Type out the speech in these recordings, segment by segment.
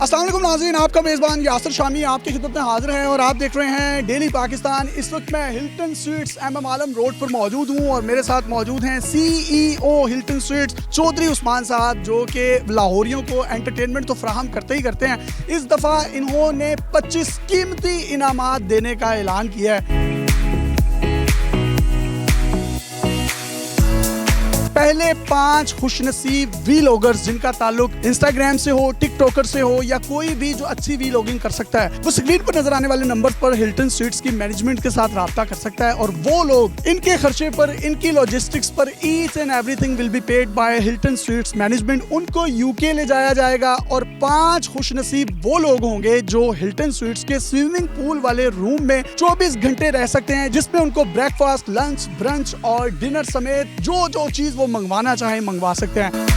अस्सलाम वालेकुम नाज़रीन, आपका मेज़बान यासिर शामी आपकी खिदमत में हाजिर है और आप देख रहे हैं डेली पाकिस्तान। इस वक्त मैं Hilton sweets MM Alam road पर मौजूद हूँ और मेरे साथ मौजूद हैं CEO Hilton sweets Chaudhry Usman साहब, जो कि लाहौरियों को एंटरटेनमेंट तो फराहम करते ही करते हैं। इस दफ़ा इन्होंने 25 कीमती इनामात देने का ऐलान किया है। पहले 5 खुशनसीब वीलॉगर्स जिनका ताल्लुक इंस्टाग्राम से हो, टिकटॉकर से हो या कोई भी जो अच्छी वीलॉगिंग कर सकता है, वो स्क्रीन पर नजर आने वाले नंबर पर हिल्टन स्वीट्स की मैनेजमेंट के साथ राब्ता कर सकता है और वो लोग इनके खर्चे पर, इनकी लॉजिस्टिक्स पर each and everything will be paid by Hilton sweets management. उनको यूके ले जाया जाएगा और 5 खुशनसीब वो लोग होंगे जो हिल्टन स्वीट्स के स्विमिंग पूल वाले रूम में 24 घंटे रह सकते हैं, जिसमें उनको ब्रेकफास्ट, लंच, ब्रंच और डिनर समेत जो चीज वो मंगवाना चाहे मंगवा सकते हैं।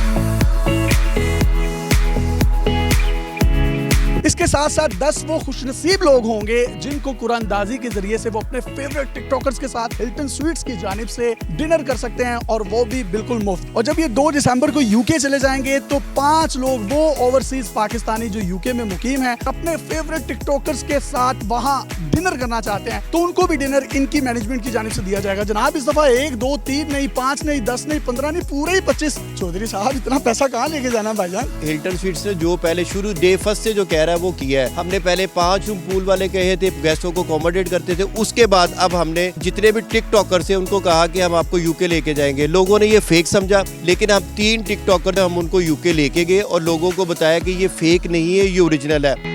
इसके साथ साथ 10 वो खुशनसीब लोग होंगे जिनको कुरानदाजी के जरिए से वो अपने फेवरेट टिकटॉकर्स के साथ हिल्टन स्वीट्स की जानिब से डिनर कर सकते हैं और वो भी बिल्कुल मुफ्त। और जब ये 2 दिसंबर को यूके चले जाएंगे तो 5 लोग वो ओवरसीज पाकिस्तानी जो यूके में मुकीम हैं अपने फेवरेट टिकटॉकर्स के साथ वहां डिनर करना चाहते हैं तो उनको भी डिनर इनकी मैनेजमेंट की जानिब से दिया जाएगा। जनाब, इस दफा 1, 2, 3 नहीं, 5 नहीं, 10 नहीं, 15 नहीं, पूरे ही 25। चौधरी साहब, इतना पैसा कहाँ लेके जाना भाईजान? हिल्टन स्वीट्स ने जो पहले शुरू डे फर्स्ट से जो कह रहा है वो किया है। हमने पहले 5 रूम पूल वाले कहे थे, गेस्टों को अकोमोडेट करते थे। उसके बाद अब हमने जितने भी टिकटॉकर थे उनको कहा कि हम आपको यूके लेके जाएंगे। लोगों ने ये फेक समझा, लेकिन हम 3 टिकटॉकर हम उनको यूके लेके गए और लोगों को बताया कि ये फेक नहीं है, ये ओरिजिनल है।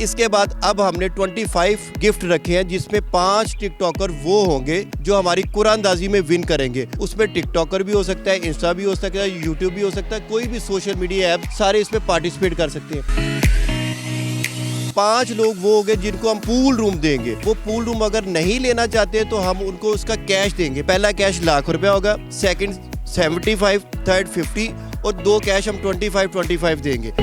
इसके बाद अब हमने 25 गिफ्ट रखे हैं, जिसमें 5 टिकटॉकर वो होंगे जो हमारी कुरानदाजी में विन करेंगे। उसमें टिकटॉकर भी हो सकता है, इंस्टा भी हो सकता है, यूट्यूब भी हो सकता है, कोई भी सोशल मीडिया ऐप, सारे इसमें पार्टिसिपेट कर सकते हैं। 5 लोग वो होंगे जिनको हम पूल रूम देंगे। वो पूल रूम अगर नहीं लेना चाहते तो हम उनको उसका कैश देंगे। पहला कैश ₹1,00,000 होगा, सेकंड 75, थर्ड 50 और 2 कैश हम 25 देंगे।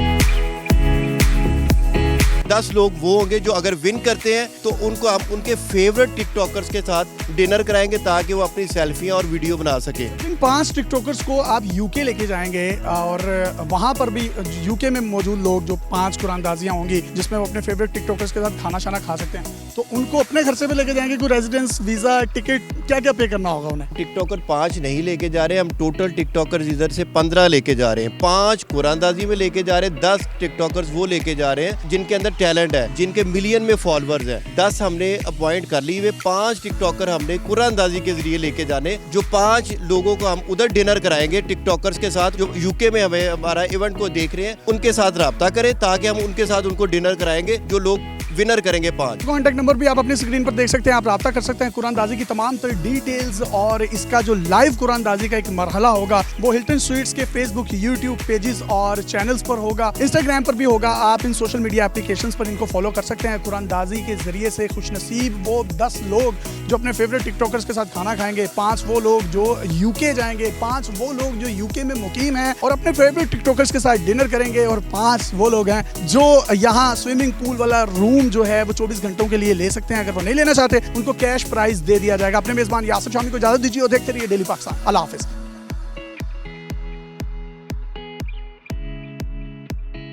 10 लोग वो होंगे जो अगर विन करते हैं तो उनको हम उनके फेवरेट टिकटॉकर्स के साथ डिनर कराएंगे ताकि वो अपनी सेल्फियां और वीडियो बना सके। इन 5 टिकटॉकर्स को आप यूके लेके जाएंगे और वहां पर भी यूके में मौजूद लोग जो 5 कुरानदाजियां होंगी जिसमें वो अपने फेवरेट टिकटॉकर्स के साथ खाना शाना खा सकते हैं, तो उनको अपने खर्चे पे लेके जाएंगे। कोई रेजिडेंस, वीजा, टिकट क्या क्या पे करना होगा उन्हें? टिकटॉकर 5 नहीं लेके जा रहे, हम टोटल टिकटॉकर इधर से 15 लेके जा रहे हैं। 5 कुरानदाजी में लेके जा रहे हैं, 10 टिकटॉकर्स वो लेके जा रहे हैं जिनके अंदर टैलेंट है, जिनके मिलियन में फॉलोअर्स हैं। 10 हमने अपॉइंट कर ली, वे 5 टिकटॉकर हमने कुरानदाजी के जरिए लेके जाने, जो 5 लोगों को हम उधर डिनर कराएंगे टिकटॉकर्स के साथ जो यूके में हमें हमारा इवेंट को देख रहे हैं, उनके साथ राब्ता करें ताकि हम उनके साथ उनको डिनर कराएंगे जो लोग विनर करेंगे। 5 कॉन्टैक्ट नंबर भी आप अपनी स्क्रीन पर देख सकते हैं, आप राब्ता कर सकते हैं। कुरानदाजी की तमाम तर डिटेल्स और इसका जो लाइव कुरानदाजी का एक मरहला होगा वो हिल्टन स्वीट्स के फेसबुक, यूट्यूब पेजेस और चैनल्स पर होगा, इंस्टाग्राम पर भी होगा। आप इन सोशल मीडिया एप्लीकेशंस पर इनको फॉलो कर सकते हैं। कुरानदाजी के जरिए से खुशनसीब वो 10 लोग जो अपने फेवरेट टिकटॉकर्स के साथ खाना खाएंगे, 5 वो लोग जो यूके जाएंगे, 5 वो लोग जो यूके में मुकीम हैं और अपने फेवरेट टिकटॉकर्स के साथ डिनर करेंगे और 5 वो लोग हैं जो यहाँ स्विमिंग पूल वाला रूम जो है वो 24 घंटों के लिए ले सकते हैं। अगर वो नहीं लेना चाहते उनको कैश प्राइज दे दिया जाएगा। अपने मेजबान यासिर शामी को इजाजत दीजिए और देखते रहिए डेली पाकिस्तान। अल्लाह हाफिज।